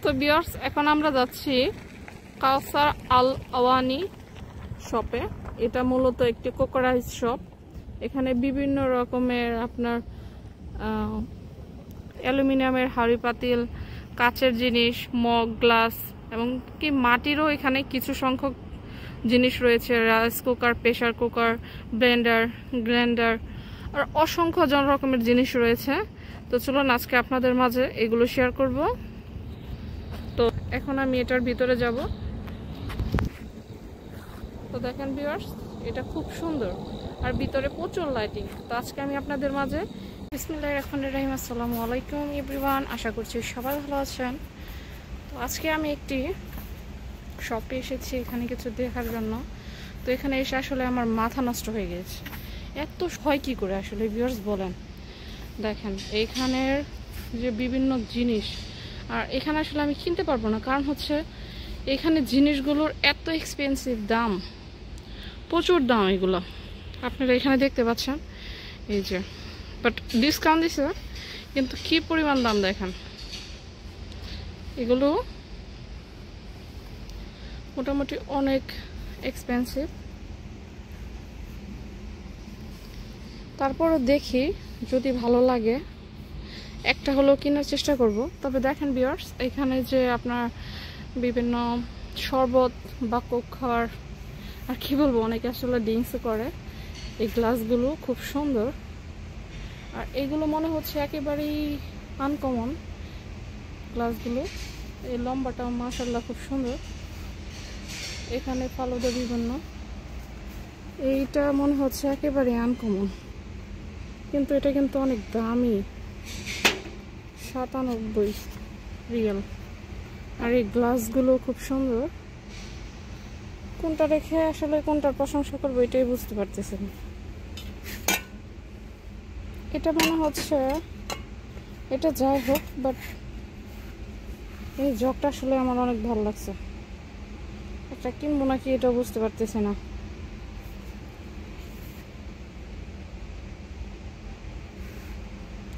তো ভিউয়ার্স, এখন আমরা যাচ্ছি কাউসার আল আওয়ানি শপে। এটা মূলত একটি কোকোরাইস শপ। এখানে বিভিন্ন রকমের আপনার অ্যালুমিনিয়ামের হাঁড়ি পাতিল, কাচের জিনিস, মগ, গ্লাস এবং কি মাটিরও এখানে কিছু সংখ্যক জিনিস রয়েছে। Rice cooker, pressure cooker, blender, grinder আর অসংখ্য জন রকমের জিনিস রয়েছে। তো চলুন আজকে আপনাদের মাঝে এগুলো শেয়ার করব। তো এখন আমি এটার ভিতরে যাব। তো দেখেন ভিউয়ার্স, এটা খুব সুন্দর আর ভিতরে প্রচুর লাইটিং। তো আজকে আমি আপনাদের মাঝে বিসমিল্লাহির রহমানির রহিম, আসসালামু আলাইকুম এভরিওয়ান। আশা করছি সবাই ভালো আছেন। তো আজকে আমি একটি শপে এসেছি এখানে কিছু দেখার জন্য। তো এখানে এসে আসলে আমার মাথা নষ্ট হয়ে গেছে। এত হয় কি করে আসলে ভিউয়ার্স বলেন। দেখেন এইখানের যে বিভিন্ন জিনিস, আর এখানে আসলে আমি কিনতে পারবো না, কারণ হচ্ছে এখানে জিনিসগুলোর এত এক্সপেন্সিভ দাম, প্রচুর দাম এগুলো আপনারা এখানে দেখতে পাচ্ছেন। এই যে বাট ডিসকাউন্ট দিছে, কিন্তু কি পরিমাণ দাম দেখেন। এগুলো মোটামুটি অনেক এক্সপেন্সিভ। তারপরও দেখি যদি ভালো লাগে একটা হলেও কেনার চেষ্টা করব। তবে দেখেন ভিউয়ার্স, এখানে যে আপনার বিভিন্ন শরবত বা কোক খাওয়ার, আর কি বলবো, অনেকে আসলে ড্রিঙ্কস করে। এই গ্লাসগুলো খুব সুন্দর, আর এগুলো মনে হচ্ছে একেবারেই আনকমন গ্লাসগুলো। এই লম্বাটাও মাশাআল্লাহ খুব সুন্দর। এখানে ফালুদা বিভিন্ন, এইটা মনে হচ্ছে একেবারে আনকমন, কিন্তু এটা কিন্তু অনেক দামি, 97 রিয়াল। আর এই গ্লাসগুলো খুব সুন্দর। কোনটা রেখে আসলে কোনটার প্রশংসা করবো এটাই বুঝতে পারতেছি না। এটা মনে হচ্ছে, এটা যাই হোক, বাট এই জগটা আসলে আমার অনেক ভালো লাগছে। এটা কিনবো নাকি এটা বুঝতে পারতেছি না।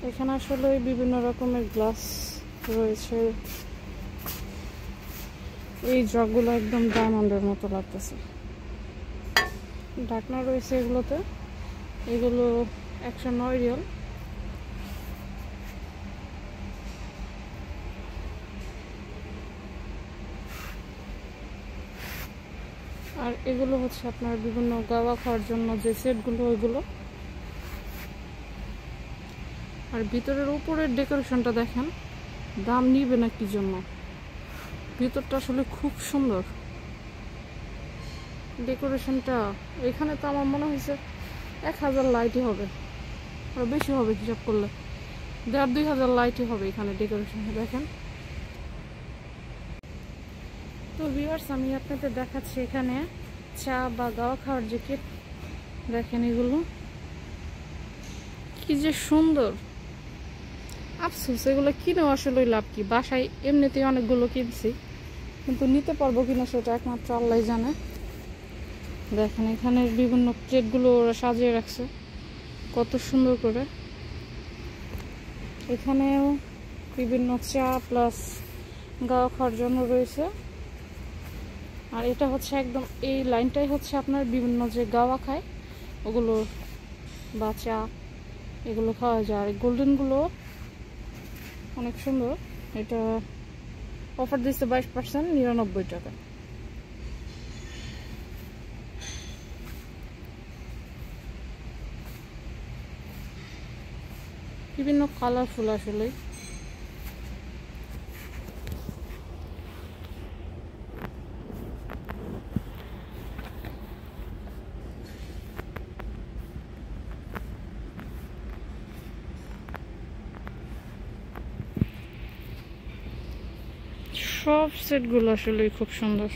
এখানে আসলে বিভিন্ন রকমের গ্লাস রয়েছে। এই জগগুলো একদম ডায়মন্ডের মতো লাগতেছে। ঢাকনা রয়েছে এগুলোতে, এগুলো 109 রিয়াল। আর এগুলো হচ্ছে আপনার বিভিন্ন গাওয়া খাওয়ার জন্য যে সেটগুলো, ওইগুলো। আর ভিতরের উপরের ডেকোরেশনটা দেখেন, দাম নিবে না কি জন্য। ভিতরটা আসলে খুব সুন্দর ডেকোরেশনটা। এখানে তো আমার মনে হয়েছে 1000 লাইটই হবে, আর বেশি হবে হিসাব করলে 1500-2000 লাইটই হবে এখানে ডেকোরেশন। দেখেন তো ভিউয়ার্স, আমি আপনাদের দেখাচ্ছি এখানে চা বা গাওয়া খাওয়ার যে কেট। দেখেন এগুলো কি যে সুন্দর। আফসোস এগুলো কিনেও আসলে লাভ কি, বাসায় এমনিতেই অনেকগুলো কিনছি, কিন্তু নিতে পারবো কিনা সেটা একমাত্র আল্লাহ জানে। দেখেন এখানে বিভিন্ন প্লেটগুলো ওরা সাজিয়ে রাখছে কত সুন্দর করে। এখানেও বিভিন্ন চা প্লাস গাওয়া খাওয়ার জন্য রয়েছে। আর এটা হচ্ছে একদম এই লাইনটাই হচ্ছে আপনার বিভিন্ন যে গাওয়া খায় ওগুলো বা চা, এগুলো খাওয়া যায়। আর গোল্ডেনগুলো অনেক সুন্দর। এটা অফার দিচ্ছে 22%, 99 টাকা। বিভিন্ন কালারফুল আসলে। সব সেটগুলো আসলে খুব সুন্দর।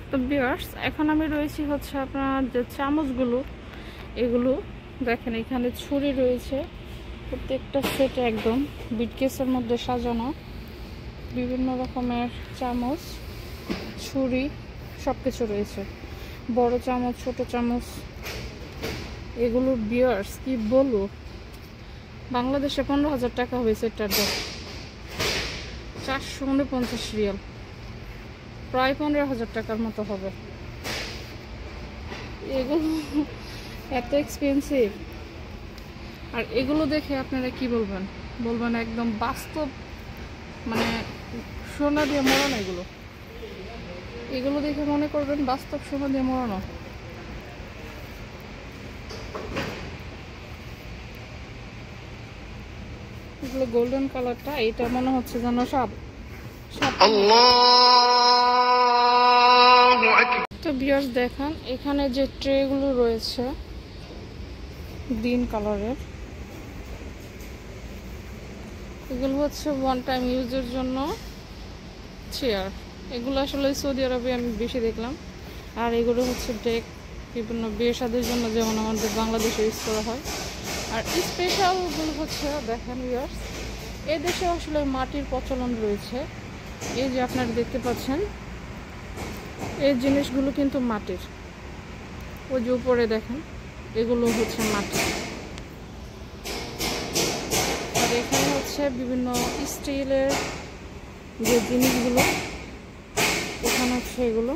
তো ভিউয়ার্স, এখন আমি রয়েছি হচ্ছে আপনার যে চামচগুলো, এগুলো দেখেন এখানে ছুরি রয়েছে, প্রত্যেকটা সেটে একদম বিটকেসের মধ্যে সাজানো বিভিন্ন রকমের চামচ, ছুরি সব কিছু রয়েছে। বড় চামচ, ছোট চামচ, এগুলো বিয়ার্স কি বলবো, বাংলাদেশে 15,000 টাকা হয়েছে এটার দাম। 449 রিয়াল, প্রায় 15,000 টাকার মতো হবে। এগুলো এত এক্সপেন্সিভ। আর এগুলো দেখে আপনারা কি বলবেন? বলবেন একদম বাস্তব, মানে সোনা দিয়ে মোড়ানো। এগুলো দেখে মনে করবেন বাস্তব সোনা দিয়ে মোড়ানো। এগুলো গোল্ডেন কালারটা, এটা মনে হচ্ছে যেন সাপ। তো ভিউয়ার্স দেখেন, এখানে যে ট্রেগুলো রয়েছে গ্রিন কালারের, এগুলো হচ্ছে ওয়ান টাইম ইউজের জন্য চেয়ার। এগুলো আসলে সৌদি আরবে আমি বেশি দেখলাম। আর এগুলো হচ্ছে ডেক, বিভিন্ন বিয়ে শাদীর জন্য যেমন আমাদের বাংলাদেশে ইউজ করা হয়। আর স্পেশালগুলো হচ্ছে দেখেন ভিউয়ার্স, এই দেশে আসলে মাটির প্রচলন রয়েছে। এই যে আপনারা দেখতে পাচ্ছেন, এই জিনিসগুলো কিন্তু মাটির। ওই যে উপরে দেখেন, এগুলো হচ্ছে মাটি। আর এখানে হচ্ছে বিভিন্ন স্টিলের যে জিনিসগুলো, এখানে হচ্ছে এগুলো।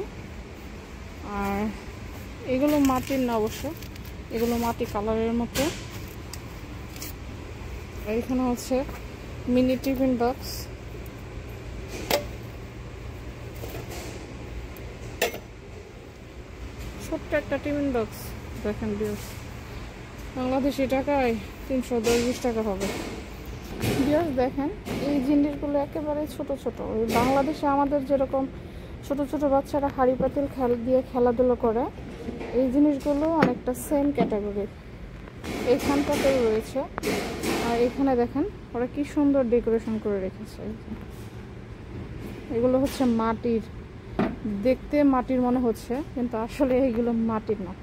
আর এগুলো মাটির না অবশ্য, এগুলো মাটি কালারের মতো। আর এখানে হচ্ছে মিনি টিফিন বক্স, ছোট্ট একটা টিফিন বক্স দেখেন ভিউয়ার্স, বাংলাদেশি টাকায় 310-20 টাকা হবে। ভিউয়ার্স দেখেন, এই জিনিসগুলো একেবারে ছোট ছোট। ওই বাংলাদেশে আমাদের যেরকম ছোট ছোট বাচ্চারা হাঁড়ি পাতিল দিয়ে খেলাধুলো করে, এই জিনিসগুলো অনেকটা সেম ক্যাটাগরি এইখানটাতেও রয়েছে। আর এখানে দেখেন ওরা কি সুন্দর ডেকোরেশন করে রেখেছে। এগুলো হচ্ছে মাটির, দেখতে মাটির মনে হচ্ছে, কিন্তু আসলে এইগুলো মাটির না,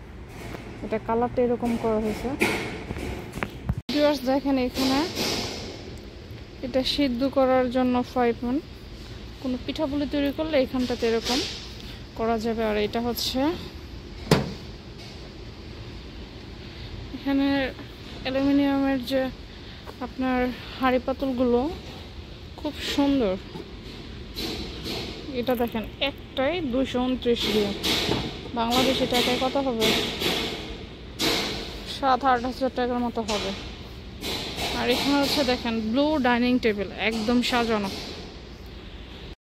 এটা কালারটা এরকম করা হয়েছে। ভিউয়ার্স দেখেন, এখানে এটা সিদ্ধ করার জন্য ফ্রাই প্যান, কোনো পিঠাপুলি তৈরি করলে এখানটাতে এরকম করা যাবে। আর এটা হচ্ছে এখানে অ্যালুমিনিয়ামের যে আপনার হাঁড়ি পাতিলগুলো খুব সুন্দর। এটা দেখেন, একটাই 229 রিয়াল, বাংলাদেশি টাকায় কত হবে? 7-8 হাজার টাকার মতো হবে। আর এখানে হচ্ছে দেখেন ব্লু ডাইনিং টেবিল, একদম সাজানো।